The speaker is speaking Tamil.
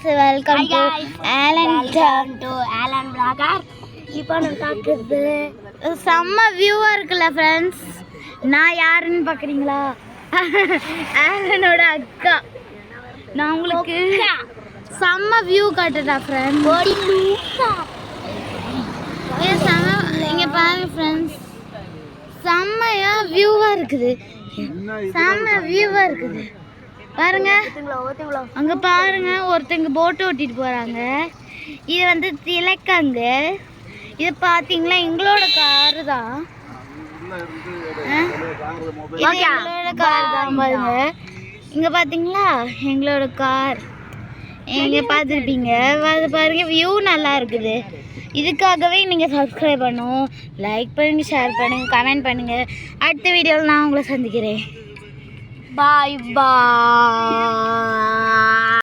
Welcome to Alan vlogger. இப்போ நான் பார்க்குறது செம்ம வியூவாக இருக்குல்ல ஃப்ரெண்ட்ஸ். நான் யாருன்னு பார்க்குறீங்களா? ஆலனோட அக்கா. நான் உங்களுக்கு செம்ம வியூ காட்டுறா ஃப்ரெண்ட்ஸ். இங்கே பாருங்க ஃப்ரெண்ட்ஸ், செம்மையாக வியூவாக இருக்குது. செம்ம வியூவாக இருக்குது பாருங்க. அங்கே பாருங்க, ஒருத்தங்க போட்டு ஓட்டிட்டு போகிறாங்க. இது வந்து திலக்கங்க. இது பார்த்தீங்களா எங்களோட காரு தான். எங்களோட கார் தான் பாருங்க. இங்கே பார்த்தீங்களா எங்களோட கார். இங்கே பார்த்துருப்பீங்க. அது பாருங்க, வியூ நல்லா இருக்குது. இதுக்காகவே நீங்கள் சப்ஸ்கிரைப் பண்ணுங்கள், லைக் பண்ணுங்கள், ஷேர் பண்ணுங்கள், கமெண்ட் பண்ணுங்கள். அடுத்த வீடியோவில் நான் உங்களை சந்திக்கிறேன். பாய் பாய்.